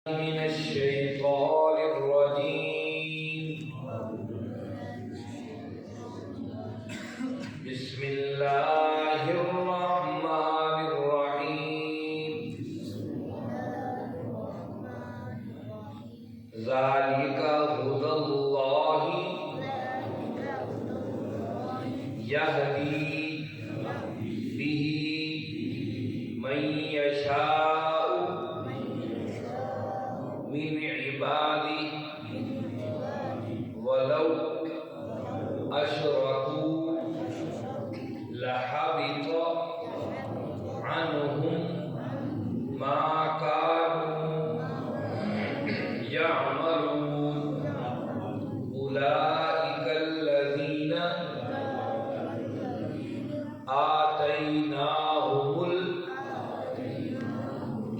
من الشيطان الرجيم. بسم الله الرحمن الرحيم. ذلك هدى الله يهدي به من يشاء من عباده ولو أشركوا لحبط عنهم ما كانوا يعملون. أولئك الذين آتيناهم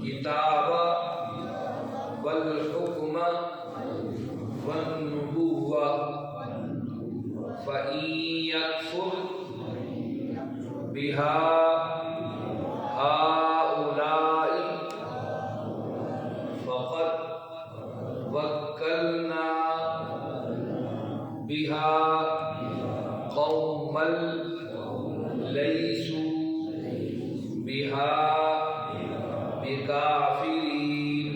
الكتاب والحكم والنبوة فإن يكفر بها هؤلاء فقد وكلنا بها قوما ليسوا بها بكافرين.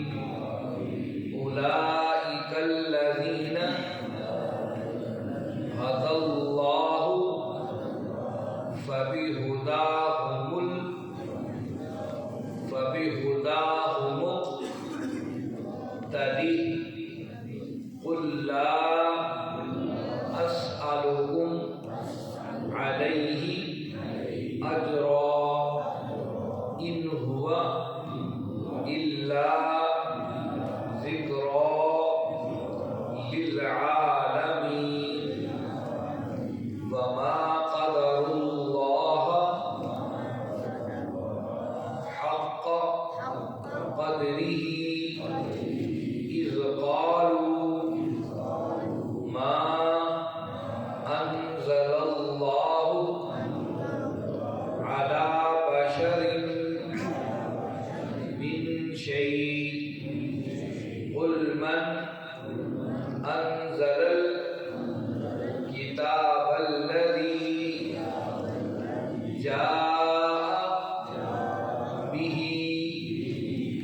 أولئك الذين هدى الله فبهداه مقتدي. قل لا أسألكم عليه أجرا إن هو إلا ذكرى للعالمين. وما قدر الله حق قدره إذ قالوا ما أنزل الله على بشر من شيء. قل من أنزل الكتاب الذي جاء به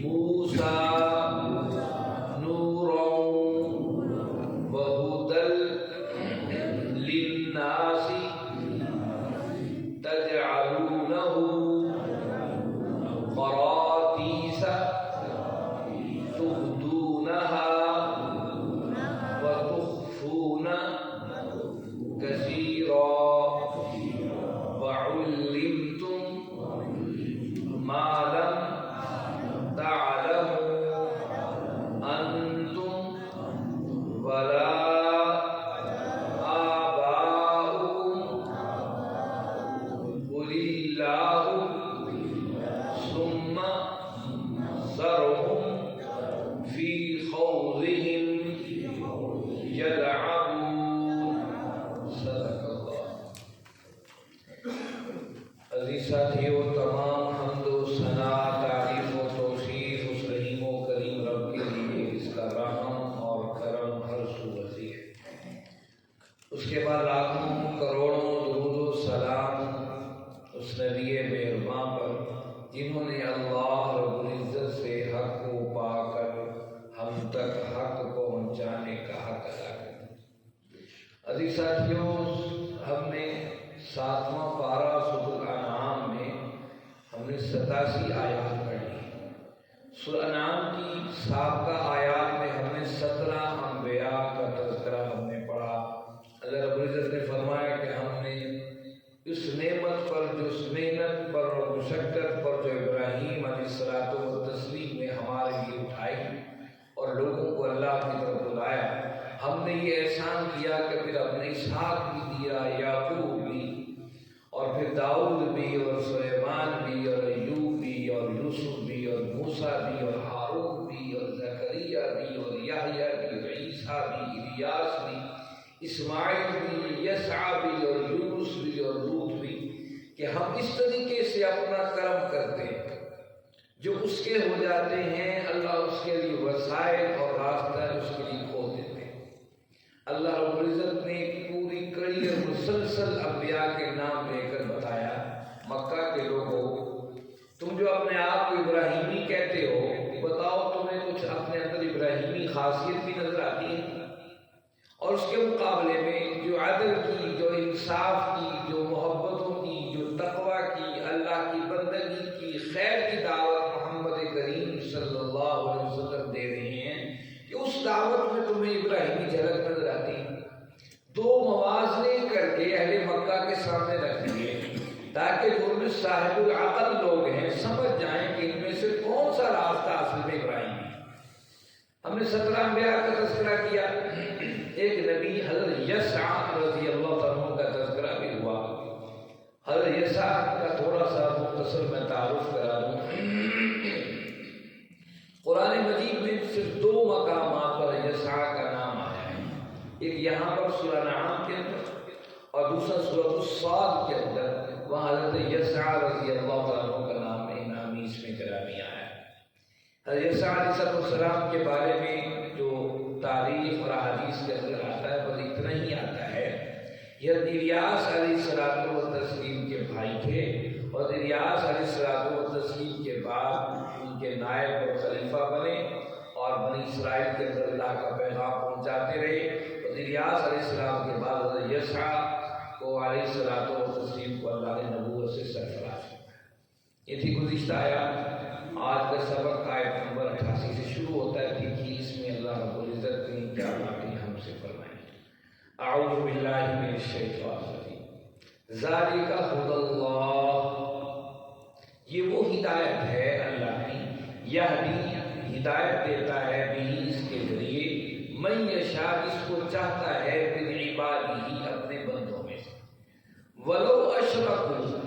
موسى نورا وهدى للناس تجعلونه قراطيس تبدونها وتخفون كثيرا وعلمتم ما لم تعلموا أنتم ولا آباؤكم. قل الله ثم ذرهم في خوضهم يلعبون. صدق اللہ. عزیز ساتھیو، تمام حمد و ثنا، تعریف و توصیف اس رحیم و کریم رب کے لیے جس کا رحم اور کرم ہر سو وسیع ہے. اس کے بعد لاکھوں کروڑوں درود و سلام اس نبی مہربان پر جنہوں نے اللہ رب العزت سے حق کو پا کر ہم تک حق پہنچانے کا حق ادا کیا. عزیز ساتھیوں، ہم نے 7واں پارہ سورۃ الانعام میں ہم نے 87 آیات پڑھی. سورۃ الانعام کی سابقہ آیات میں ہم نے 17 انبیاء کا تذکرہ ہم نے پڑھا. اللہ رب العزت نے فرمایا کہ ہم نے اس نعمت پر، جو اس محنت پر اور مشقت پر جو ابراہیم علیہ الصلوۃ والتسلیم نے ہمارے لیے اٹھائی اور لوگوں کو اللہ کی طرف بلایا، ہم نے یہ احسان کیا کہ پھر اپنے اسحاق بھی دیا، یعقوب بھی، اور پھر داؤد بھی اور سلیمان بھی اور ایوب بھی اور یوسف بھی اور موسیٰ بھی اور ہارون بھی اور زکریا بھی اور یحییٰ بھی اور عیسیٰ بھی، الیاس بھی، اسماعیل بھی، یسع بھی اور یونس بھی اور لوط بھی، کہ ہم اس طریقے سے اپنا کرم کرتے ہیں جو اس کے ہو جاتے ہیں اللہ اس کے لیے وسائل اور راستہ اس کے لیے کھول دیتے ہیں۔ اللہ رب العزت نے ایک پوری کڑی اور مسلسل انبیاء کے نام لے کر بتایا، مکہ کے لوگوں تم جو اپنے آپ کو ابراہیمی کہتے ہو، بتاؤ تمہیں کچھ اپنے اندر ابراہیمی خاصیت بھی نظر آتی ہے؟ اور اس کے مقابلے میں جو عدل کی، جو انصاف کی، جو محبتوں کی، جو تقویٰ کی، اللہ کی بندگی کی، خیر کی دعوت محمد کریم صلی اللہ علیہ وسلم دے رہے ہیں، کہ اس دعوت میں تمہیں ابراہیمی جھلک نظر آتی ہے۔ دو موازنے کر کے اہل مکہ کے سامنے رکھ دیے تاکہ جو بھی صاحب العقل لوگ ہیں سمجھ جائیں کہ ان میں سے کون سا راستہ اصل میں ابراہیم ہے۔ ہم نے 17 انبیاء کا تذکرہ کیا، ایک نبی حضرت یسع رضی اللہ عنہ کا تذکرہ بھی ہوا۔ حضرت یسع کا تھوڑا سا مختصر میں تعارف کرا دوں۔ قرآن مجید میں صرف 2 مقامات پر یسع کا نام آیا ہے، ایک یہاں پر سورہ انعام کے اندر اور دوسرا سورۃ الصاد کے اندر، وہاں حضرت یسع رضی اللہ عنہ کا نام انعامی اس میں گرامی آیا ہے۔ حضرت یسع علیہ السلام کے بارے میں جو تاریخ اور احادیث کے اندر آتا ہے بس اتنا ہی آتا ہے، یہ الیاس علیہ السلام کے بھائی تھے، اور الیاس علیہ السلام کے بعد ان کے نائب اور خلیفہ بنے اور بنی اسرائیل کے اندر اللہ کا پیغام پہنچاتے رہے۔ اور الیاس علیہ السلام کے بعد حضرت یسع کو علیہ السلام کو اللہ نے نبوت سے سرفراز کیا۔ یہ تھی گزشتہ آیات۔ آج کا سبق آیت نمبر 88 سے شروع ہوتا ہے کہ اس میں اللہ رب العزت نے کیا باتیں ہم سے فرمائیں۔ اعوذ باللہ من الشیطان الرجیم، ذالک ھدی اللہ، یہ وہ ہدایت ہے اللہ کی، یہدی ہدایت دیتا ہے بھی اس کے ذریعے، من یشاء جس کو چاہتا ہے، من عبادہ اپنے بندوں میں سے، ولو اشرکوا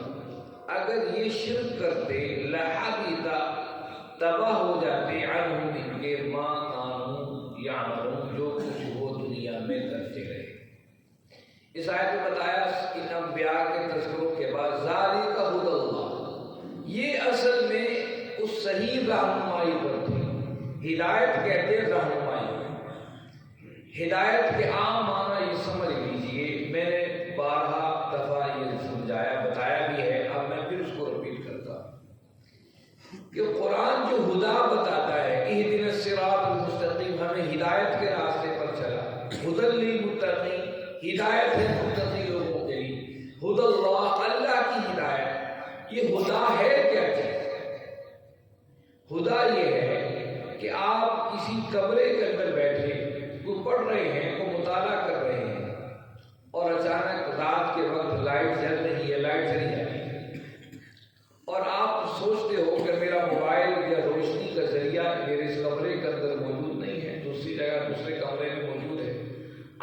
اگر یہ شرک کرتے، لحبط تباہ ہو جاتے، عنہم ان کے، ما کانوا یعملون جو کچھ وہ دنیا میں کرتے رہے۔ اس آیت میں بتایا ان انبیاء کے تذکروں کے بعد ذالک ھدی اللہ، یہ اصل میں اس صحیح رہنمائی پر تھی۔ ہدایت کہتے ہیں رہنمائی، ہدایت کے عام معنی یہ سمجھ لیجئے، میں نے بارہا دفعہ یہ سمجھایا بتایا بھی ہے، اب میں پھر اس کو رپیٹ کرتا ہوں کہ قرآن جو ہدا بتاتا ہے، اہدنا الصراط المستقیم، ہمیں ہدایت کے راستے پر چلا، ھدی للمتقین، ہدایت ہے متقی لوگوں کے لیے، ھدی اللہ اللہ کی ہدایت۔ یہ ہدا ہے کیا چیز؟ ہدا یہ ہے کہ آپ کسی کمرے کے اندر بیٹھے کوئی پڑھ رہے ہیں، کوئی مطالعہ کر رہے ہیں، اور اچانک رات کے وقت لائٹ جل رہی ہے، لائٹ چلی جاتی ہے، اور آپ سوچتے ہو کہ میرا موبائل یا روشنی کا ذریعہ میرے اس کمرے کے اندر موجود نہیں ہے، دوسری جگہ دوسرے کمرے میں موجود ہے۔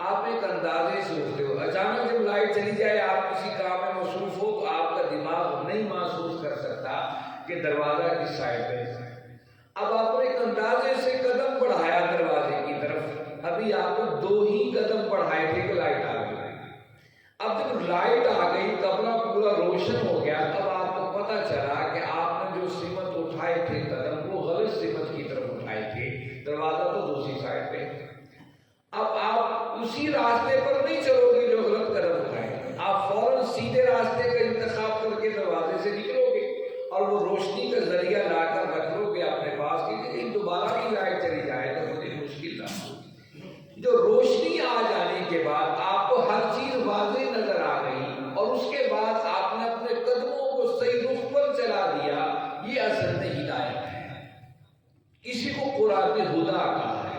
آپ ایک اندازے سے اٹھتے ہو، اچانک جب لائٹ چلی جائے، آپ کسی کام میں مصروف ہو تو آپ کا دماغ نہیں محسوس کر سکتا کہ دروازہ کس سائڈ پہ ہے۔ اب آپ نے ایک اندازے سے قدم بڑھایا دروازے کی طرف، ابھی آپ نے 2 ہی قدم بڑھائے تھے کہ لائٹ آ گئی۔ اب جب لائٹ آ گئی، کمرہ پورا روشن ہو گیا، تب آپ کو پتہ چلا کہ آپ نے جو سمت اٹھائے تھے قدم، وہ غلط سمت کی طرف اٹھائے تھے، دروازہ تو دوسری سائڈ پہ۔ اب آپ اسی راستے پر نہیں چلو گے جو غلط قدم اٹھائے، آپ فوراً سیدھے راستے کا انتخاب کر کے دروازے سے نکلو گے اور وہ روشنی کا ذریعہ لا کر رکھ لو گے اپنے پاس کہ دوبارہ بھی لائٹ چلی جائے تو مجھے مشکل نہ ہو۔ جو روشنی آ جانے کے بعد آپ کو ہر چیز واضح نظر آ گئی، اور اس کے بعد آپ نے اپنے قدموں کو صحیح رخ پر چلا دیا، یہ اصل میں ہدایت ہے۔ اسی کو قرآن میں ہدا کہا ہے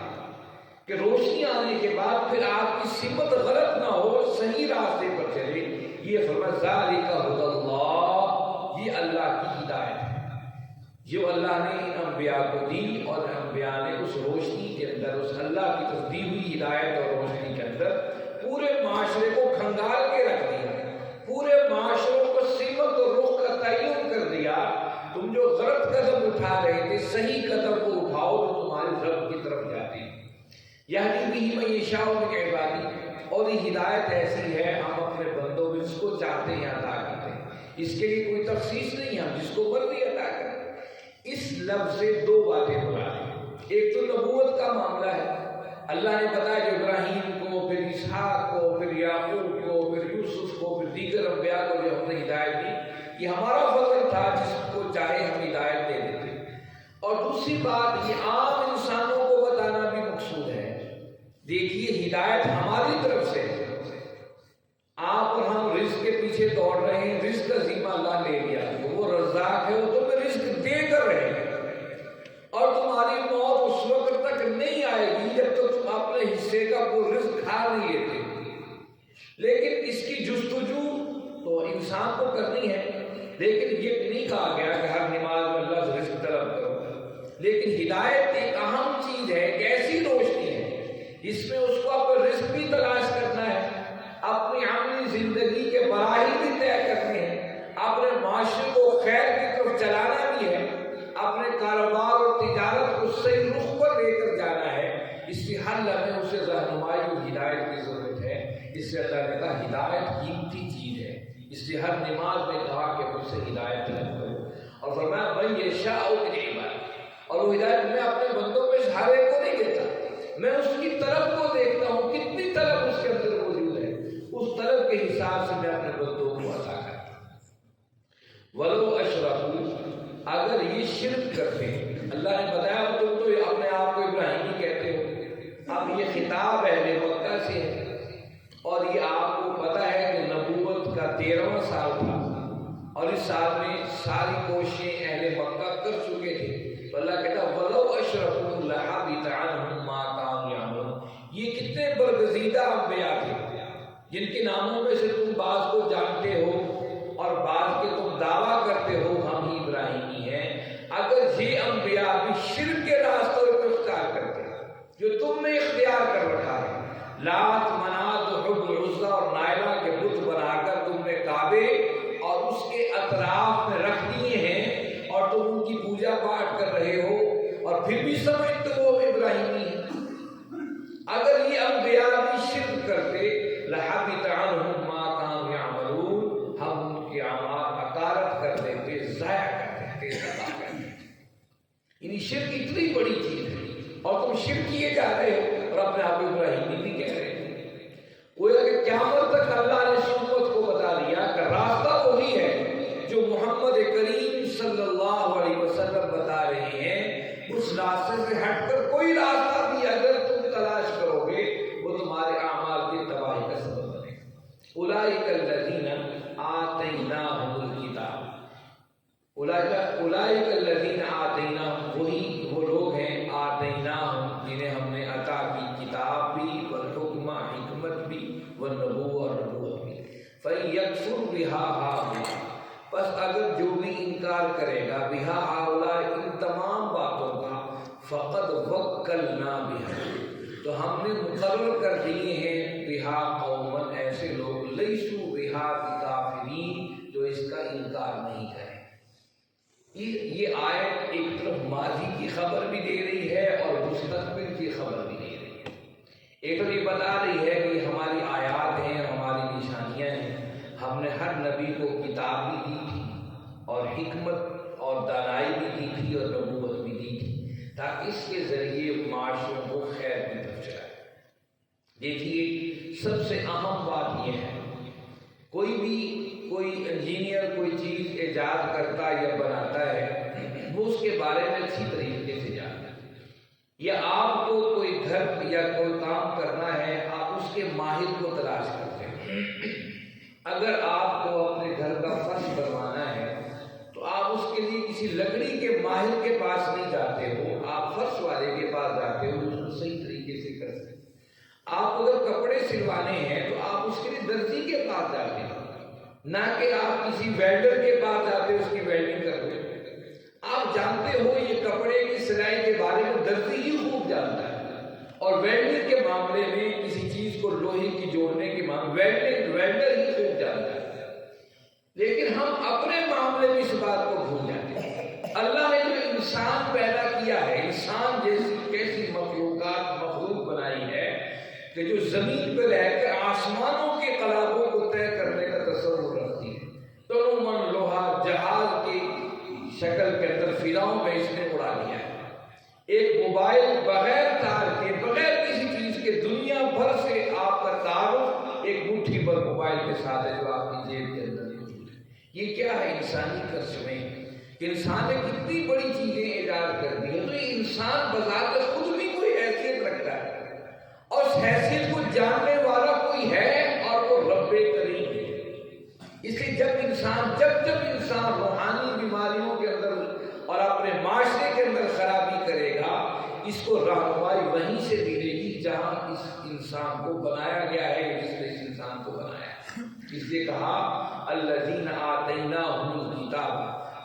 کہ روشنی آنے کے بعد پھر آپ کی سمت غلط نہ ہو، صحیح راستے پر چلے۔ یہ فرمایا ذالک ھدی اللہ، یہ اللہ کی ہدایت ہے جو اللہ نے ان انبیاء کو دی، اور انبیاء نے اس روشنی کے اندر، اس اللہ کی طرف دی ہوئی ہدایت اور روشنی کے اندر پورے معاشرے کو کھنگال کے رکھ دیا، پورے معاشروں کو سمت اور رخ کا تعین کر دیا۔ تم جو غلط قدم اٹھا رہے تھے، صحیح قدم کو اٹھاؤ جو تمہارے رب کی طرف جاتے ہیں۔ یہدی بہ من یشاء من عبادہ، اور یہ ہدایت ایسی ہے ہم اپنے بندوں میں جس کو چاہتے ہیں عطا کرتے ہیں، اس کے لیے کوئی تخصیص نہیں، ہم جس کو مرضی عطا کریں۔ اس اس لفظ سے دو باتیں مراد ہیں۔ ایک تو نبوت کا معاملہ ہے، اللہ نے بتایا جو ابراہیم کو، پھر اسحاق کو، پھر یعقوب کو، پھر یوسف کو، پھر دیگر انبیاء کو جو ہم نے ہدایت دی، یہ ہمارا فضل تھا، جس کو چاہے ہم ہدایت دے دیتے۔ اور دوسری بات، یہ عام انسانوں کو بتانا بھی مقصود ہے۔ دیکھیے ہدایت ہماری طرف سے، آپ اور ہم رزق کے پیچھے دوڑ رہے ہیں، رزق کا ذمہ اللہ لے لیا، وہ رزاق ہے، وہ تمہیں رزق دے کر رہے ہیں، اور تمہاری موت اس وقت تک نہیں آئے گی جب تک تم اپنے حصے کا وہ رزق کھا نہیں لیتے۔ لیکن اس کی جستجو تو انسان کو کرنی ہے، لیکن یہ نہیں کہا گیا کہ ہر نماز میں اللہ سے رزق طلب کرو۔ لیکن ہدایت ایک اہم چیز ہے، ایک ایسی روشنی ہے جس میں اس کو اپنا رزق بھی تلاش کرنا ہے، اپنی عملی زندگی کے مراحل بھی طے کرنے ہیں، اپنے معاشرے کو خیر کی طرف چلانا بھی ہے، اپنے کاروبار اور تجارت کو صحیح رخ پر لے کر جانا ہے۔ اس لیے ہر لمحے اسے رہنمائی اور ہدایت کی ضرورت ہے۔ اس سے اللہ نے کہا ہدایت قیمتی چیز ہے، اس لیے ہر نماز میں کہا کہ مجھ سے ہدایت طلب کرو، اور فرمایا من یشاء من عبادہ، اور وہ ہدایت میں اپنے بندوں میں ہر ایک کو نہیں دیتا، میں اس کی طلب کو دیکھتا ہوں، کتنی طلب اس کے اندر موجود ہے، اس طلب کے حساب سے میں اپنے بندوں کو عطا کرتا ہوں۔ وَلَوْ أَشْرَكُوا، اگر یہ شرک کرتے ہیں، اللہ نے بتایا تم تو اپنے آپ کو ابراہیمی کہتے ہو، اب یہ خطاب اہل مکہ سے ہے، اور یہ آپ کو پتہ ہے کہ نبوت کا 13واں سال تھا، اور اس سال میں ساری کوششیں اہل مکہ کر چکے تھے، تو اللہ کہتا وَلَوْ أَشْرَكُوا لَحَبِطَ عَنْهُمْ مَا كَانُوا يَعْمَلُونَ۔ یہ کتنے برگزیدہ انبیاء تھے جن کے ناموں میں سے تم بعض کو جانتے ہو اور بعض کے تم دعویٰ کرتے ہو ہم ہی ابراہیمی ہیں، اگر یہ انبیاء بھی شرک کے راستوں کو اختیار کرتے جو تم نے اختیار کر رکھا ہے، لات، منات، حب، عزا اور نائلہ کے بت بنا کر تم نے کعبے اور اس کے اطراف میں رکھ دیے ہیں، اور تم ان کی پوجا پاٹ کر رہے ہو، اور پھر بھی سمجھتے ہو ابراہیمی ہیں، اگر یہ انبیاء بھی شرک کرتے لَحَبِطَ عَنْهُمْ مَا كَانُوا يَعْمَلُونَ، ہم ان کے اعمال اکارت کر دیتے، ضائع کر دیتے، تباہ کر دیتے۔ یعنی شرک اتنی بڑی چیز ہے، اور تم شرک کیے جا رہے ہو اور اپنے آپ ابراہیمی بھی کہہ رہے ہو۔ وہ کہ قیامت تک اللہ نے امت کو بتا دیا کہ راستہ وہی ہے جو محمد کریم صلی اللہ علیہ وسلم بتا رہے ہیں، اس راستے سے ہٹ کر کوئی راستہ بھی اگر تم تلاش کرو گے وہ تمہارے اعمال کی تباہی کا سبب بنے گا۔ اولئک الذین آتیناہم الکتاب، اولئک الذین آتیناہم، وہی وہ لوگ ہیں آتیناہم جنہیں ہم نے عطا کی کتاب بھی، والحکم حکمت بھی، والنبوۃ اور نبوت بھی، فَيَكْفُرْ بِهَا هَؤُلَاء، پس اگر جو بھی انکار کرے گا بِهَا هَؤُلَاء، ان تمام باتوں کا، فَقَدْ وَكَّلْنَا بِهَا، تو ہم نے مقرر کر دیے ہیں بِهَا قَوْمًا، ایسے لوگ لَيْسُوا بِهَا بِكَافِرِينَ، جو اس کا انکار نہیں کریں۔ یہ آیت ایک طرف ماضی کی خبر بھی دے رہی ہے اور مستقبل کی خبر بھی دے رہی ہے۔ ایک تو یہ بتا رہی ہے کہ ہماری آیات ہیں، ہماری نشانیاں ہیں، ہم نے ہر نبی کو کتاب بھی دی تھی اور حکمت اور دانائی بھی دی تھی اور نبوت بھی دی تھی، تاکہ اس کے ذریعے معاشروں کو خیر کی طرف چلائے۔ دیکھیے سب سے اہم بات یہ ہے، کوئی انجینئر کوئی چیز ایجاد کرتا یا بناتا ہے، وہ اس کے بارے میں اچھی طریقے سے جانتا ہے، یا آپ کو کوئی گھر یا کوئی کام کرنا ہے، آپ اس کے ماہر کو تلاش کرتے ہیں۔ اگر آپ کو اپنے گھر کا فرش بنوانا ہے تو آپ اس کے لیے کسی لکڑی کے ماہر کے پاس نہیں جاتے ہو، آپ فرش والے کے پاس جاتے ہو، اس کو صحیح طریقے سے کر سکتے۔ آپ اگر کپڑے سلوانے ہیں تو آپ اس کے لیے درزی کے پاس جاتے ہیں، نہ کہ آپ کسی ویلڈر کے پاس جاتے اس کی ویلڈنگ کرتے۔ آپ جانتے ہو یہ کپڑے کی سلائی کے بارے میں درزی ہی خوب جانتا ہے، اور ویلڈنگ کے معاملے میں کسی چیز کو لوہے کی جوڑنے کے معاملے ویلڈر ہی خوب جانتا ہے، لیکن ہم اپنے معاملے میں اس بات کو بھول جاتے ہیں۔ اللہ نے جو انسان پیدا کیا ہے، انسان جیسی کیسی مخلوق بنائی ہے کہ جو زمین پہ رہ کر آسمانوں کے قلابوں کو طے کرنے کا تصور رکھتی ہے، تو من لوہا جہاز کی شکل کے اندر فضاؤں میں اس نے اڑا دیا ہے۔ ایک موبائل بغیر تار کے، بغیر کسی چیز کے، دنیا بھر سے آپ کا تعارف ایک مٹھی پر موبائل کے ساتھ ہے جو آپ کی جیب کے اندر موجود ہے۔ یہ کیا ہے؟ انسانی کرشمے کہ انسان نے کتنی بڑی چیزیں ایجاد کر دی ہیں۔ تو یہ انسان بذات خود بھی کوئی حیثیت رکھتا ہے، اور اس حیثیت کو جاننے والا کوئی ہے، اور وہ رب کریم ہے۔ اس لیے جب انسان روحانی بیماریوں کے اندر اور اپنے معاشرے کے اندر خرابی کرے گا، اس کو رہنمائی وہیں سے ملے گی جہاں اس انسان کو بنایا گیا ہے، جس نے اس انسان کو بنایا ہے۔ اس لیے کہا الذین آتیناہم الکتاب،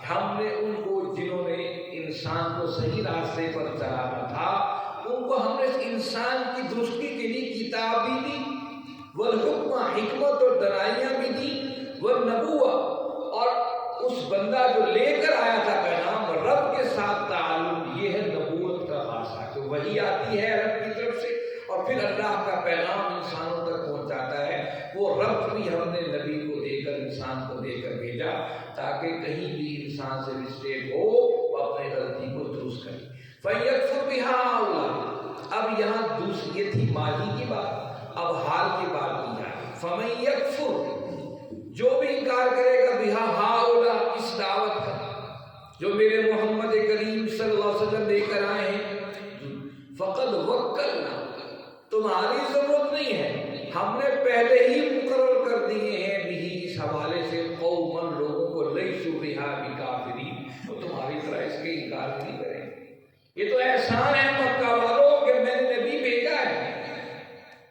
ہم نے ان کو، جنہوں نے انسان کو صحیح راستے پر چلانا تھا، ان کو ہم نے اس انسان کی درستی کے لیے کتاب بھی دی، والحکمہ، حکمت اور دانائیاں بھی دی، والنبوہ، اور اس بندہ جو لے کر آیا تھا پیغام، رب کے ساتھ تعلق، یہ ہے نبوت کا خاصہ، کہ وحی آتی ہے رب کی طرف سے، اور پھر اللہ کا پیغام انسانوں تک پہنچاتا ہے۔ وہ رب بھی ہم نے نبی کو دے کر، انسان کو دے کر بھیجا، تاکہ کہیں بھی انسان سے مسٹیک ہو وہ اپنے غلطی کو درست کرے۔ فَيَكْفُرْ بِهَا هَؤُلَاءِ، اب یہاں دوسری، یہ تھی ماضی کی بات، اب حال کی بات کی جائے۔ فَمَن يَكْفُرْ، جو بھی انکار کرے گا، بِهَا هَؤُلَاءِ، اس دعوت کا جو میرے محمد کریم صلی اللہ علیہ وسلم لے کر آئے ہیں، فَقَدْ وَكَّلْنَا، تمہاری ضرورت نہیں ہے، ہم نے پہلے ہی مقرر کر دیے ہیں، بھی اس حوالے سے، قوماً، لوگوں کو، لیسوا بہا بکافرین، وہ تمہاری طرح اس کے انکار نہیں کریں گے۔ یہ تو احسان ہے مکہ والوں کہ میں نے نبی بھیجا ہے،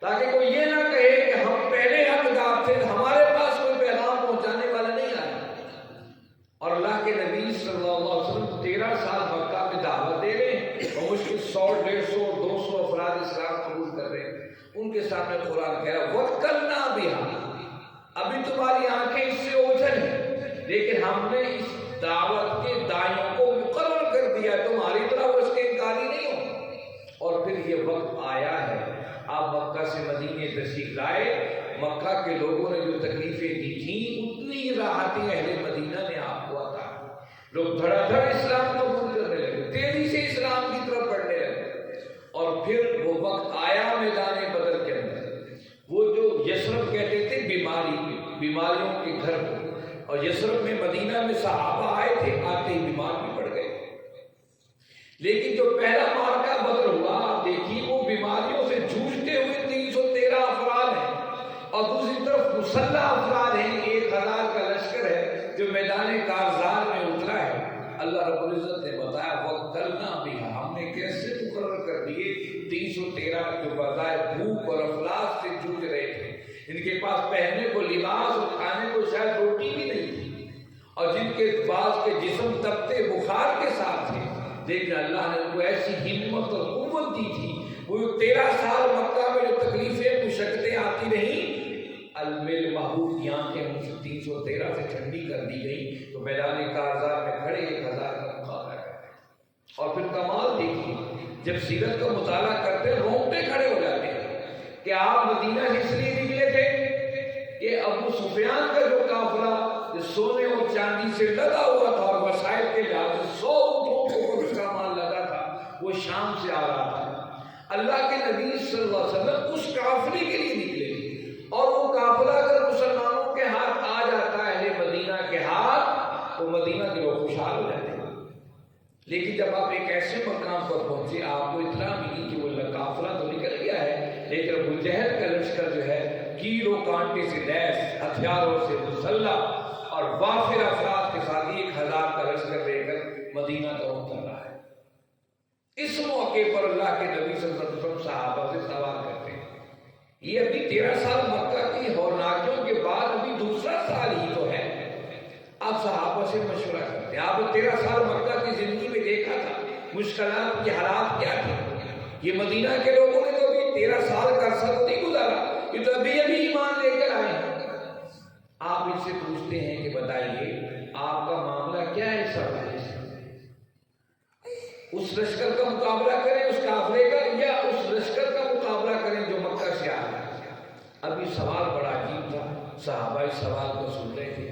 تاکہ کوئی یہ نہ کہے کہ ہم پہلے حقدار تھے، ہمارے پاس کوئی پیغام پہنچانے والا نہیں آیا۔ اور اللہ کے نبی صلی اللہ علیہ وسلم 13 سال مکہ میں دعوت دے رہے ہیں، اور مشکل 100، 150، 200 افراد اسلام قبول کر رہے ہیں۔ ان کے سامنے قرآن کہہ رہا وَكَّلْنَا بِهَا، ابھی تمہاری آنکھیں اس سے اوجھل ہیں، لیکن ہم نے اس دعوت کے دائیوں کو مقرر کر دیا، تمہاری طرح وہ اس کے انکاری نہیں ہو۔ اور پھر یہ وقت آیا ہے، آپ مکہ سے مدینے تشریف لائے، مکہ کے لوگوں نے جو تکلیفیں دی تھیں، اتنی راحتیں اہل مدینہ نے آپ کو عطا کی۔ لوگ دھڑا دھڑ اسلام کو قبول کرنے لگے، تیزی سے اسلام کی طرف بڑھنے لگے۔ اور پھر وہ وقت آیا میدان بدر کے اندر، وہ جو یثرب کہتے تھے بیماریوں کے گھر کو، اور یثرب میں، مدینہ میں صحابہ آئے تھے، آتے ہی بیمار بھی پڑ گئے۔ لیکن جو پہلا معرکہ بدر ہوا، آپ دیکھیے، وہ بیماریوں سے جوجھتے ہوئے 313 افراد ہیں، اور دوسری طرف مسلح افراد ہیں، 1000 کا لشکر ہے جو میدان کارزار میں اترا ہے۔ اللہ رب العزت نے بتایا وَكَّلْنَا بِهَا، ہم نے کیسے مقرر کر دیے 313 جو بظاہر بھوک اور افلاس سے جوجھ رہے تھے، ان کے پاس پہننے کو لباس اور کھانے کو شاید روٹی بھی نہیں تھی، اور جن کے بعض کے جسم تپتے بخار کے ساتھ تھے، لیکن اللہ نے ان کو ایسی ہمت اور قوت دی تھی۔ وہ 13 سال مکہ میں جو تکلیفیں، مشقتیں آتی رہیں، میرے محبوب کی آنکھیں 313 سے ٹھنڈی کر دی گئی، تو میدان کارزار میں کھڑے 1000 کا مقابلہ کرتے۔ اور پھر کمال دیکھیے، جب سیرت کا مطالعہ کرتے ہیں رونگٹے کھڑے ہو جاتے ہیں کہ آپ مدینہ اس لیے نکلے تھے کہ ابو سفیان کا جو قافلہ جو سونے اور چاندی سے لدا ہوا تھا، اور وسائل کے لحاظ سے 100 اونٹوں کو اس کا مال لگا تھا، وہ شام سے آ رہا تھا۔ اللہ کے نبی صلی اللہ علیہ وسلم اس قافلے کے لیے نکلے، اور وہ قافلہ اگر مسلمانوں کے ہاتھ آ جاتا ہے، اہل مدینہ کے ہاتھ، تو مدینہ کے لوگ خوشحال ہو جاتے ہیں۔ لیکن جب آپ ایک ایسے مقام پر پہنچے، آپ کو اطلاع ملی کہ وہ قافلہ تو نکل گیا ہے، لیکن ابو جہل کا لشکر جو ہے، کیل و کانٹے سے لیس، ہتھیاروں سے مسلح اور وافر افراد کے ساتھ 1000 کا لشکر لے کر مدینہ کا رخ کر رہا ہے۔ اس موقع پر اللہ کے نبی صلی اللہ علیہ وسلم صحابہ سے سوال کرتے ہیں، یہ ابھی 13 سال مکہ کی ہولناکیوں کے بعد ابھی دوسرا سال ہی تو ہے، آپ صحابہ سے مشورہ کرتے ہیں، آپ 13 سال مکہ کی زندگی میں دیکھا تھا، مشکلات کی حالات کیا تھی، یہ مدینہ کے لوگوں نے تو ابھی 13 سال کا عرصہ تو نہیں گزارا، یہ تو ابھی ایمان لے کر آئے ہیں۔ آپ ان سے پوچھتے ہیں کہ بتائیے آپ کا معاملہ کیا ہے اس حوالے سے، اس لشکر کا مقابلہ کریں اس قافلے کا، یا اس لشکر کا مقابلہ کریں جو مکہ سے آ رہا ہے۔ اب یہ سوال بڑا عجیب تھا، صحابہ اس سوال کو سن رہے تھے،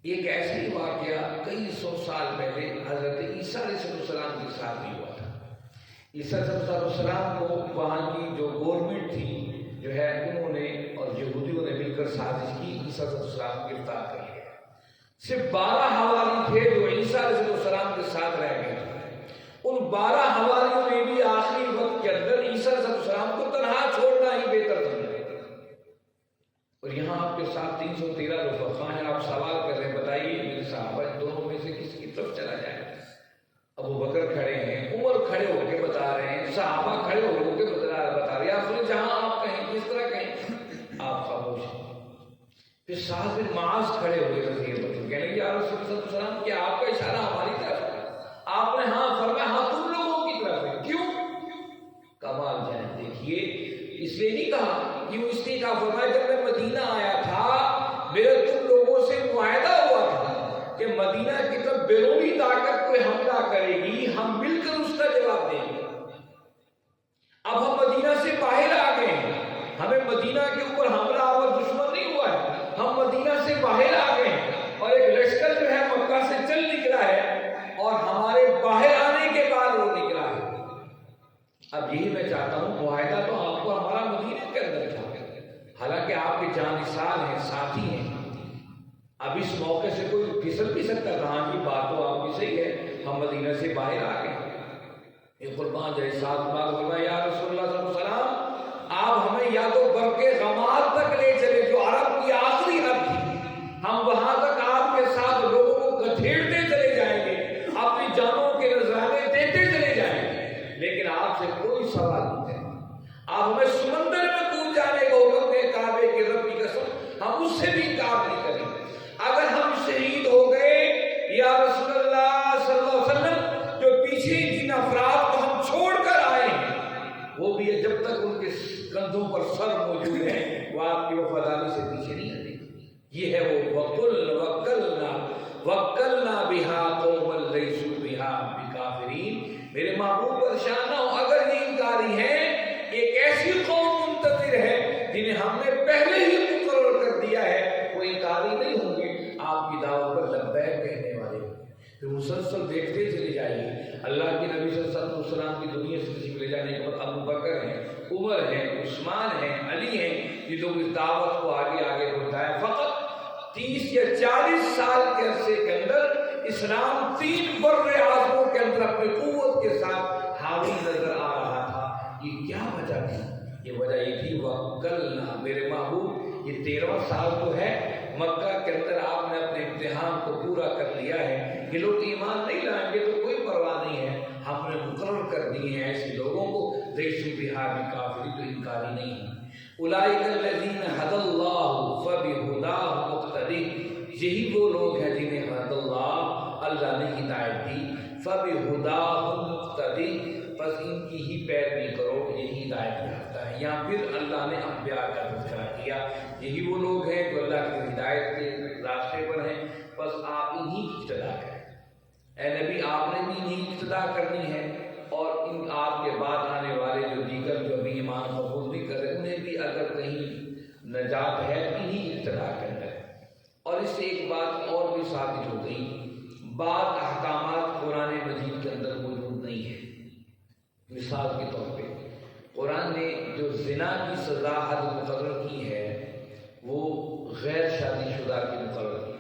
ایک ایسا ہی واقعہ کئی سو سال پہلے حضرت عیسیٰ علیہ السلام کے ساتھ بھی ہوا تھا۔ عیسیٰ علیہ السلام کو وہاں کی جو گورنمنٹ تھی جو ہے انہوں نے اور یہودیوں نے مل کر سازش کی، عیسیٰ علیہ السلام کو گرفتار کر لیا۔ صرف 12 حواری تھے جو عیسیٰ علیہ السلام کے ساتھ رہ گئے تھے۔ ان 12 حواریوں نے بھی آخری وقت کے اندر عیسیٰ علیہ السلام کو تنہا چھوڑنا ہی بہتر سمجھا۔ اور یہاں آپ کے ساتھ 313 رفقا ہیں، آپ سوال کر رہے ہیں بتائیے میرے صحابہ ان دونوں میں سے کس کی طرف چلا جائے؟ ابو بکر کھڑے ہیں، عمر کھڑے ہو کے بتا رہے ہیں، صحابہ کھڑے ہو کے بتا رہے ہیں، آپ جہاں آپ کہیں کس طرح کہیں آپ خاموش ہیں۔ پھر سعد بن معاذ کھڑے ہوئے رضی اللہ عنہ کہنے کہ یا رسول اللہ صلی اللہ علیہ وسلم کیا آپ کا اشارہ ہماری طرف ہے؟ آپ نے ہاں فرمایا، ہاں تم لوگوں کی طرف ہے۔ کیوں؟ کمال جان دیکھیے، اس لیے نہیں کہا، کیوں اس لیے کہا فرمایا جب میں مدینہ آیا تھا میرا تم لوگوں سے معاہدہ ہوا تھا کہ مدینہ کی طرف بیرونی طاقت کوئی حملہ کرے گی ہم مل کر اس کا جواب دیں گے۔ اب ہم مدینہ سے باہر آ گئے ہیں، ہمیں مدینہ کے اوپر حملہ آور دشمن نہیں ہوا ہے، ہم مدینہ سے باہر آ گئے ہیں اور ایک لشکر جو ہے مکہ سے چل نکلا ہے اور ہمارے باہر آنے کے بعد وہ نکلا ہے۔ اب یہی میں چاہتا ہوں، معاہدہ تو آپ کو ہمارا مدینہ کے اندر تھا، حالانکہ آپ کے جانثال ہیں، ساتھی ہیں۔ اب اس موقع سے کوئی پھسل بھی سکتا تھا، ہاں جی بات تو آپ کی صحیح ہے، ہم مدینہ سے باہر آ گئے۔ یہ قربان جائے ساتھ بات ہوگا یا رسول اللہ صلی اللہ علیہ وسلم آپ ہمیں یا تو برقے غماد تک لے چلے جو عرب کی آخری حد تھی، ہم وہاں تک آپ کے ساتھ لوگوں کو گھسیٹتے چلے جائیں گے، اپنی جانوں کے نذرانے دیتے چلے جائیں گے، لیکن آپ سے کوئی سوال نہیں کریں۔ آپ ہمیں سمندر میں کود جانے کا حکم دیں، کعبے کے رب کی قسم ہم اس سے بھی انکار نہیں کریں۔ اگر ہم شہید ہو گئے یا رسول اللہ صلی اللہ علیہ وسلم جو پیچھے جن افراد کو ہم چھوڑ کر آئے ہیں وہ بھی جب تک ان کے کندھوں پر سر موجود ہے وہ آپ کی وفاداری سے پیچھے نہیں ہٹیں گے۔ یہ ہے وہ وَكَّلْنَا بِهَا قَوْمًا لَيْسُوا بِهَا بِكَافِرِينَ۔ میرے محبوب پریشان نہ ہو، اگر یہ انکاری ہیں ایک ایسی قوم منتظر ہے جنہیں ہم نے پہلے ہی مقرر کر دیا ہے، وہ انکاری نہیں ہوں گے، آپ کی دعوت پر لبیک کہنے والے ہوں گے۔ پھر مسلسل دیکھتے چلے جائیے، اللہ کے نبی صلی اللہ علیہ وسلم کی دنیا سے تشریف لے جانے کے بعد ابو بکر ہیں، عمر ہیں، عثمان ہیں، علی ہیں، یہ لوگ اس دعوت کو آگے آگے بڑھائے۔ فقط 30 یا 40 سال کے عرصے کے اندر اسلام 3 بر اعظموں کے اندر اپنی قوت کے ساتھ حاوی نظر آ رہا تھا۔ یہ کیا وجہ تھی؟ یہ وجہ یہ تھی وَكَّلْنَا، میرے محبوب یہ 13واں سال تو ہے مکہ کے اندر آپ نے اپنے امتحان کو پورا کر لیا ہے، یہ لوگ ایمان نہیں لائیں گے تو کوئی پرواہ نہیں ہے، ہم نے مقرر کر دی ہیں ایسے لوگوں کو لَيْسُوا بِهَا بِكَافِرِينَ، تو انکاری نہیں ہے۔ اولئک الذین ھدی اللہ فبہداہ مقتدی، یہی وہ لوگ ہیں جنہیں ہدی اللہ نے ہدایت دی، فبہداہ مقتدی، بس ان کی ہی پیروی کرو، یہی ہدایت یافتہ ہے۔ یہاں پھر اللہ نے انبیاء کا تذکرہ کیا، یہی وہ لوگ ہیں جو اللہ کی ہدایت کے راستے پر ہیں، بس آپ انہی کی اقتدا کریں۔ اے نبی آپ نے بھی انہی کی اقتدا کرنی ہے، اور ان آپ کے بعد آنے والے جو دیگر جو ابھی ایمان قبول نہیں کر رہے انہیں بھی اگر کہیں نجات ہے انہی اقتدا کرنا ہے۔ اور اس سے ایک بات اور بھی ثابت ہو گئی، بعض احکامات قرآن مجید کے اندر موجود نہیں ہے۔ مثال کے طور پہ قرآن نے جو زنا کی سزا حد مقرر کی ہے وہ غیر شادی شدہ کی مقرر کی۔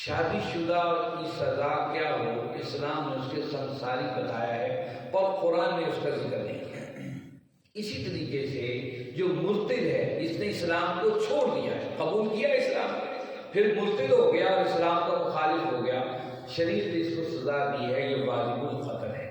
شادی شدہ کی سزا کیا ہو اسلام نے اس کے سنساری بتایا ہے اور قرآن نے اس کا ذکر نہیں کیا۔ اسی طریقے سے جو مرتد ہے جس نے اسلام کو چھوڑ دیا ہے، قبول کیا اسلام پھر مرتد ہو گیا اور اسلام کا مخالف ہو گیا، شریعت نے اس کو سزا دی ہے، یہ واجب القتل ہے،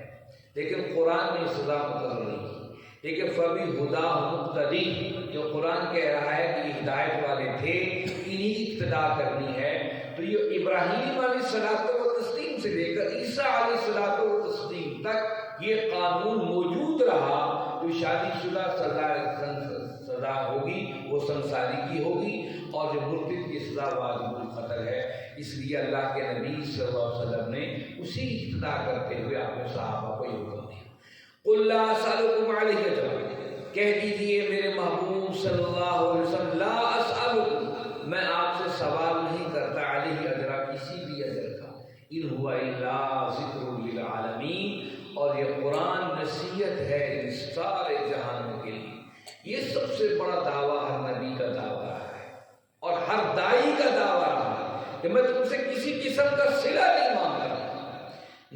لیکن قرآن نے سزا مقرر نہیں کی۔ لیکن فبہداہ مقتدی، جو قرآن کہہ رہا ہے کہ ہدایت والے تھے انہی اقتدا کرنی ہے، تو یہ ابراہیم علیہ الصلوۃ والتسلیم سے لے کر عیسیٰ علیہ الصلوۃ والتسلیم تک یہ قانون موجود رہا، جو شادی شدہ سزا ہوگی وہ سنساری کی ہوگی، اور جو مرتد کی سزا واجب القتل ہے۔ اس لیے اللہ کے نبی صلی اللہ علیہ وسلم نے اسی اقتدا کرتے ہوئے اپنے صحابہ کو یہ حکم دیا۔ قل لا اسألکم علیہ اجرا، کہہ دیجئے میرے محبوب صلی اللہ علیہ وسلم، لا اسألکم، میں آپ سے سوال نہیں کرتا، علیہ اجرا، کسی یہ سب سے بڑا دعویٰ ہر نبی کا دعویٰ رہا ہے اور ہر دائی کا دعویٰ رہا ہے کہ میں تم سے کسی قسم کا صلہ نہیں مانگتا۔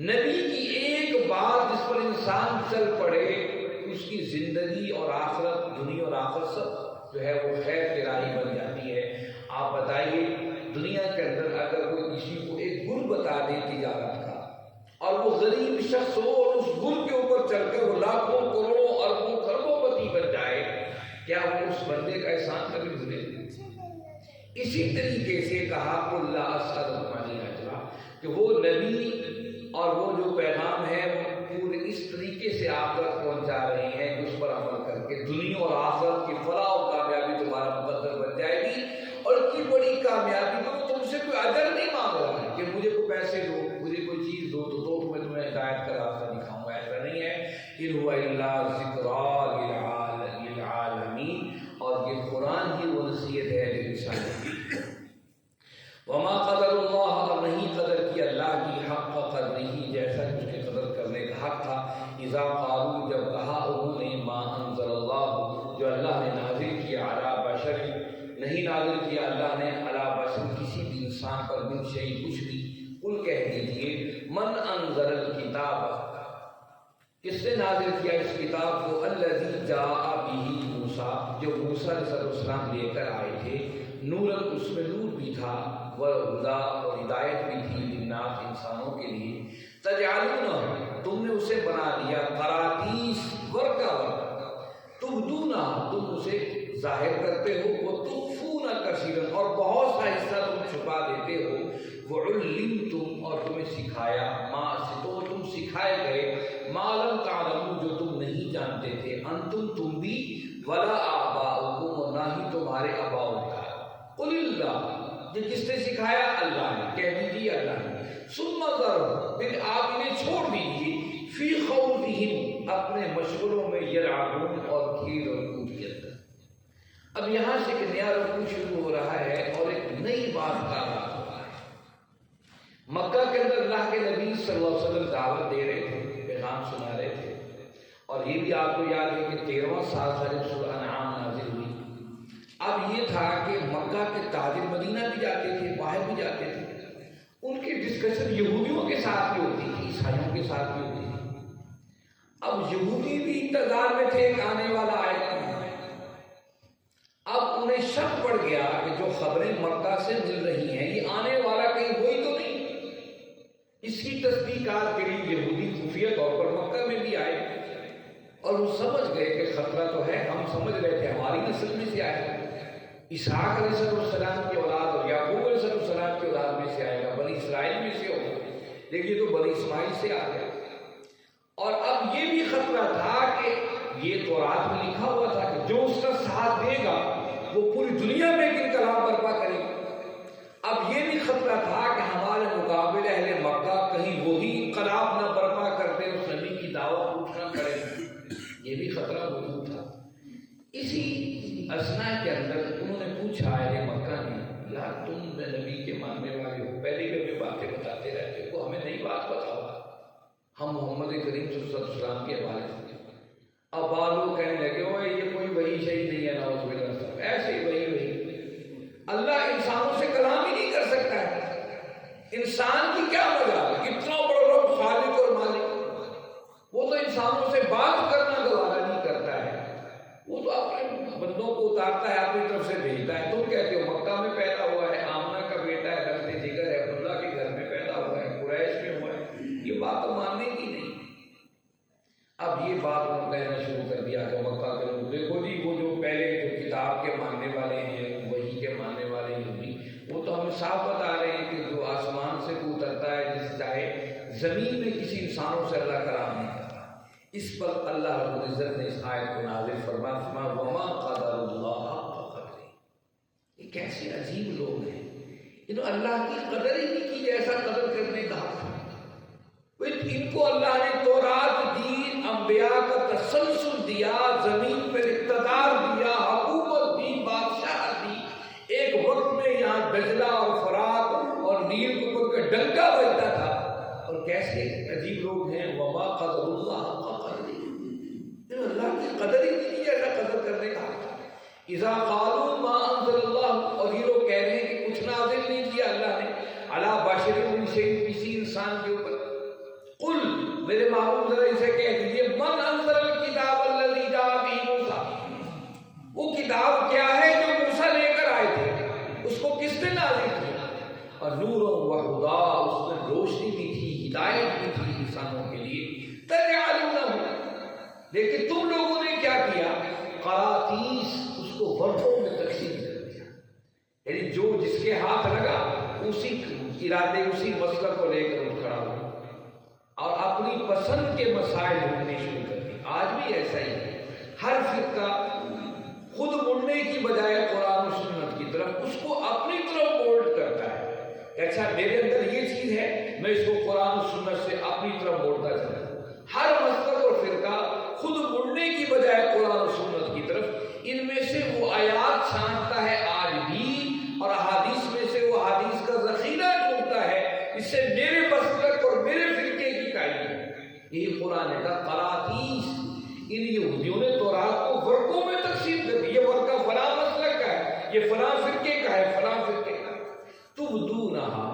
نبی کی ایک بات جس پر انسان چل پڑے اس کی زندگی اور آخرت، دنیا اور آخرت سب جو ہے وہ خیر کی راہی بن جاتی ہے۔ آپ بتائیے دنیا کے اندر اگر کوئی کسی کو ایک گل بتا دے تجارت کا اور وہ غریب شخص ہو اور اس گل کے اوپر چل کر وہ لاکھوں کروڑوں اربوں خربوں پتی بن جائے، کیا وہ اس بندے کا احسان کبھی بھولے؟ اسی طریقے سے کہا قل لا اسألکم علیہ اجرا کہ وہ نبی اور وہ جو پیغام ہے وہ پورے اس طریقے سے آپ تک پہنچا رہے ہیں کہ اس پر عمل کر کے دنیا اور آخرت کی فلاح و کامیابی تمہارا مقدر بن جائے گی۔ اور اتنی بڑی کامیابی تو تم سے کوئی اجر نہیں مانگ رہا ہے کہ مجھے کوئی پیسے دو، مجھے کوئی چیز دو تو میں تمہیں ہدایت کا راستہ دکھاؤں گا، ایسا نہیں ہے۔ ان هو الا ذکریٰ للعالمین، اور یہ قرآن کی وہ نصیحت ہے للانسان۔ وما قدر اللہ، اور نہیں قدر کی اللہ کی حق قدرہ، جیسا کہ اس کے قدر کرنے کا حق تھا۔ اذا قالوا، جب کہا انہوں نے، ما انزل اللہ، جو اللہ نے نازل کیا، علی بشر، نہیں نازل کیا اللہ نے علی بشر کسی بھی انسان پر من شیء کچھ بھی۔ قل کہہ دیجیے من انزل الکتاب، کس نے نازل کیا اس کتاب کو، الذی جاء بہ موسیٰ، جو موسیٰ علیہ السلام لے کر آئے تھے، نوراً، اس میں نور بھی تھا، وہدیٰ، اور ہدایت بھی تھی، للناس، انسانوں کے لیے، تجعلونہ، تم نے اسے بنا لیا، قراطیس، ورقہ ورقہ، تبدونہ، تم اسے ظاہر کرتے ہو، وتخفون کثیرا، اور بہت سا حصہ تم چھپا دیتے ہو، وعلمتم، اور تمہیں سکھایا، ما، تو تم سکھائے گئے، ما لم تعلموا، جو تم نہیں جانتے تھے، انتم، تم بھی، ولا آباؤکم، اور نہ ہی تمہارے آباء و اجداد۔ قل اللہ، یہ کس نے سکھایا؟ اللہ نے، کہہ دیجیے اللہ نے۔ ثم ذرہم، پھر آپ انہیں چھوڑ دیجیے، فی خوضہم، اپنے مشغلوں میں، یلعبون، اور کھیل اور کود کے اندر۔ اب یہاں سے ایک نیا رکوع شروع ہو رہا ہے اور ایک نئی بات کا آغاز ہو رہا ہے۔ مکہ کے اندر اللہ کے نبی صلی اللہ علیہ وسلم دعوت دے رہے تھے، پیغام سنا رہے تھے، اور یہ بھی آپ کو یاد ہے کہ 13واں سال سے جب سورہ انعام نازل ہوئی۔ اب یہ تھا کہ مکہ کے تاجر مدینہ بھی جاتے تھے، باہر بھی جاتے تھے، ان کی ڈسکشن یہودیوں کے ساتھ بھی ہوتی تھی، عیسائیوں کے ساتھ بھی ہوتی تھی۔ اب یہودی بھی انتظار میں تھے کہ آنے والا آئے گا۔ اب انہیں شک پڑ گیا کہ جو خبریں مکہ سے مل رہی ہیں، یہ آنے والا کہیں وہی تو نہیں۔ اس کی تصدیقات کے لیے یہودی خفیہ طور پر مکہ میں بھی آئے اور وہ سمجھ گئے کہ خطرہ تو ہے، ہم سمجھ رہے تھے ہماری نسل میں سے آئے گا، اسحاق علیہ السلام کی اولاد اور یعقوب علیہ السلام کی اولاد میں سے آئے گا، بنی اسرائیل میں سے ہوگا، لیکن یہ تو بنی اسماعیل سے آ گیا۔ اور اب یہ بھی خطرہ تھا کہ یہ تورات میں لکھا ہوا تھا کہ جو اس کا ساتھ دے گا وہ پوری دنیا میں انقلاب برپا کرے گا۔ اب یہ بھی خطرہ تھا کہ ہمارے مقابل اہل مکہ کہیں وہی انقلاب نہ برپا کرتے، اس نبی کی دعوت اٹھنا پڑے، یہ بھی خطرہ موجود تھا۔ اسی اثنا کے اندر انہوں نے پوچھا اہل مکہ نے، یار تم نبی کے ماننے والے ہو، پہلے بھی ہمیں باتیں بتاتے رہتے ہو، ہمیں نئی بات بتاؤ۔ ہم محمد کریم صلی اللہ علیہ وسلم کے حوالے سے اب بعض لوگ کہنے لگے ہوئے یہ کوئی وحی شہید نہیں ہے، نعوذ باللہ، ایسے ہی وحی اللہ انسانوں سے کلام ہی نہیں کر سکتا ہے، انسان کی کیا مجال ہے، اتنا بڑا رب خالق اور مالک، وہ تو انسانوں سے بات کرنا گوارا نہیں کرتا ہے، وہ تو اپنے بندوں کو اتارتا ہے، اپنی طرف سے بھیجتا ہے۔ تم کہتے ہو مکہ میں پیدا ہوا ہے، آمنہ کا بیٹا ہے، رشتے جگر ہے، عبداللہ کے گھر میں پیدا ہوا ہے، قریش میں ہوا ہے، یہ بات تو ماننے کی نہیں۔ اب یہ بات انہوں نے کہنا شروع کر دیا کہ مکہ کے لوگ دیکھو جی، وہ جو پہلے جو کتاب کے ماننے والے ہیں، وحی کے ماننے والے ہیں، وہ تو ہمیں صاف بتا رہے ہیں کہ جو آسمان سے کو اترتا ہے، جس چاہے زمین میں کسی انسانوں سے اللہ کلام نہیں کرتا۔ اس پر اللہ رب العزت نے اس آیت کو نازل فرمایا، وما قدر اللہ حق قدرہ۔ یہ کیسے عجیب لوگ ہیں، انہوں اللہ کی قدر ہی نہیں کی جیسا قدر کرنے کا حق ہے۔ ان کو اللہ نے تورات دی، انبیاء کا تسلسل دیا، زمین پر اقتدار دیا، حکومت دی، بادشاہ دی۔ ایک وقت میں یہاں دجلہ اور فرات اور نیل کے اوپر کا ڈنکا بجتا تھا، اور کیسے عجیب لوگ ہیں، وما قدر اللہ حق قدرہ، اللہ کی قدر ہی نہیں جیسا قدر کرنے کا اذا قالوا ما انزل اللہ، اور یہ لوگ کہہ رہے ہیں کہ کچھ نازل نہیں کیا اللہ نے علی بشر من شیء، کسی انسان کے اوپر. قل، میرے محبوب ذرا اسے کہہ دیجیے، من انزل الکتاب الذی جاء بہ موسیٰ، وہ کتاب کیا ہے جو موسیٰ لے کر آئے تھے، اس کو کس نے نازل کیا؟ اور نور و ہدا، اس میں روشنی بھی تھی، ہدایت بھی تھی انسانوں کے لیے. تجعلونہ، لیکن تم لوگوں نے کیا کیا؟ قراطیس، اس کو ورقوں میں تقسیم کر دیا. یعنی جو جس کے ہاتھ لگا اسی ارادے، اسی مسئلہ کو لے کر وہ کھڑا ہوا اور اپنی پسند کے مسائل ڈھونڈنے شروع کر دیے. آج بھی ایسا ہی ہے. ہر فرقہ خود مڑنے کی بجائے قرآن و سنت کی طرف اس کو اپنی طرف مولڈ کرتا ہے کہ اچھا میرے اندر یہ چیز ہے، میں اس کو قرآن و سنت سے اپنی طرف موڑتا چلا. ہر مذہب اور فرقہ خود مڑنے کی بجائے قرآن و سنت کی طرف ان میں سے وہ آیات چھانٹتا ہے آج بھی، اور احادیث میں سے وہ حدیث کا ذخیرہ ڈھونڈتا ہے اس سے میرے مسلک اور میرے فرقے کی تعلیم ہے. یہی قرآن کا قراطیس. ان یہودیوں نے تورات کو ورقوں میں تقسیم کر دی. یہ ورقہ فلاں مسلک کا ہے، یہ فلاں فرقے کا ہے، فلاں فرقے کا. تبدونہا،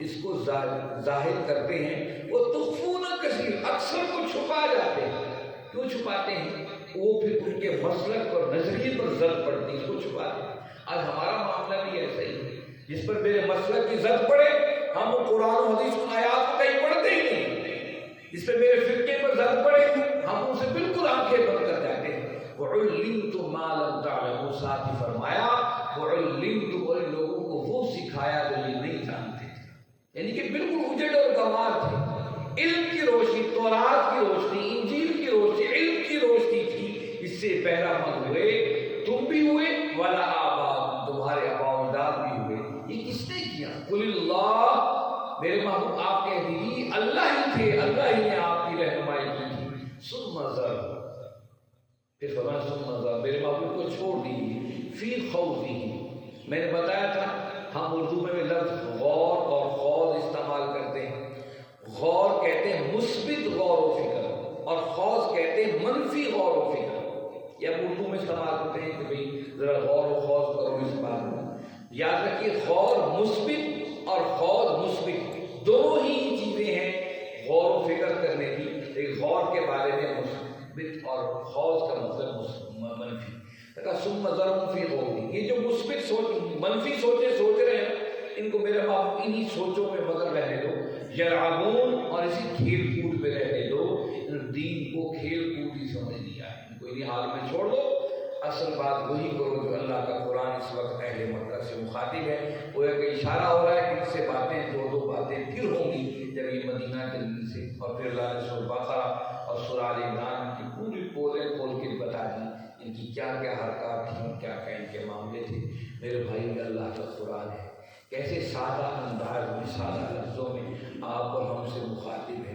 اس کو ظاہر کرتے ہیں. وہ تخفون کثیر، اکثر کو چھپا جاتے ہیں. کیوں چھپاتے ہیں؟ وہ پھر ان کے مسلک اور نظریے پر زد پڑتی، اس کو چھپاتے ہیں. آج ہمارا معاملہ بھی ایسا ہی ہے. جس پر میرے مسلک کی زد پڑے ہم قرآن و حدیث کی آیات کو کہیں پڑھتے ہی نہیں. جس پہ میرے فرقے پر زد پڑے ہم ان سے بالکل آنکھیں بند کر جاتے ہیں. وَعُلِّمْتُمْ مَا لَمْ تَعْلَمُوا، ساتھ ہی فرمایا وَعُلِّمْتُمْ، اور ان لوگوں کو وہ سکھایا جو یہ نہیں جانتے تھے. یعنی کہ بالکل اجڑ اور گنوار تھے. علم کی روشنی، تورات کی روشنی، انجیل کی روشنی، علم کی روشنی تھی. اس سے پہلا مند ہوئے، تم بھی ہوئے، وَلَا آبَاؤُکُمْ، تمہارے آباء و اجداد بھی ہوئے. یہ کس نے کیا؟ قُلِ اللَّهُ، میرے محبوب آپ کہہ دیجیے اللہ ہی تھے، اللہ ہی نے آپ کی رہنمائی کی تھی. ثُمَّ ذَرْ، پھر فرمایا ثُمَّ ذَرْ، میرے محبوب کو چھوڑ دیجیے. فِي خَوْضِهِ، میں نے بتایا تھا ہم اردو میں لفظ غور اور خوض استعمال کرتے ہیں. غور کہتے ہیں مثبت غور و فکر، اور خوض کہتے ہیں منفی غور و فکر. یہ ہم اردو میں استعمال کرتے ہیں کہ بھئی ذرا غور و خوض کرو اس بات میں. یاد رکھیے غور مثبت اور خوض مثبت دونوں ہی چیزیں ہیں غور و فکر کرنے کی. ایک غور کے بارے میں مثبت اور خوض کا مطلب منفی. ثم ذرهم فی غورہم، یہ جو مثبت سوچ منفی سوچیں سوچ رہے ہیں ان کو میرے باپ انہی سوچوں میں مگر رہنے دو. یلعبون، اور اسی کھیل کود میں رہنے دو. دین کو کھیل کود ہی سمجھ لیا ہے، ان کو انہی حال میں چھوڑ دو. اصل بات وہی کرو جو اللہ کا قرآن اس وقت اہل مکہ سے مخاطب ہے. وہ ایک اشارہ ہو رہا ہے کہ ان سے باتیں دو باتیں پھر ہوں گی جب یہ مدینہ کے دل سے. اور پھر اللہ نے سورہ بقرہ اور سورہ آل عمران کی پوری پورے کھول کے بتا دی ان کی کیا کیا حرکات تھیں، کیا کیا ان کے معاملے تھے. میرے بھائی اللہ کا قرآن ہے، کیسے سادہ انداز میں، سادہ لفظوں میں آپ اور ہم سے مخاطب ہے.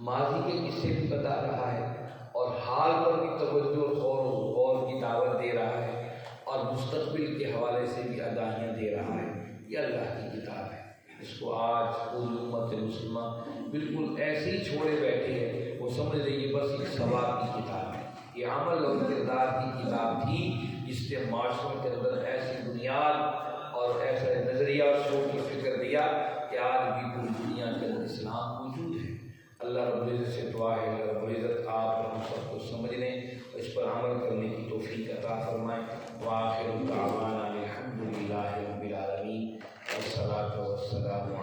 ماضی کے قصے بھی بتا رہا ہے اور حال پر بھی توجہ اور غور کی دعوت دے رہا ہے، اور مستقبل کے حوالے سے بھی آگاہیاں دے رہا ہے. یہ اللہ کی کتاب ہے. اس کو آج پوری امت مسلمہ بالکل ایسے ہی چھوڑے بیٹھے ہیں. وہ سمجھ رہی بس ایک ثواب کی کتاب ہے. یہ عمل اور کردار کی کتاب تھی جس نے معاشروں کے اندر ایسی بنیاد اور ایسا نظریہ اور سوچ و فکر دیا کہ آج بھی پوری دنیا کے اندر اسلام موجود ہے. اللہ رب العزت سے دعا ہے اللہ رب العزت آپ اور ہم سب کو سمجھنے اور اس پر عمل کرنے کی توفیق عطا فرمائے. وآخر دعوانا الحمد للہ رب العالمین والصلاۃ والسلام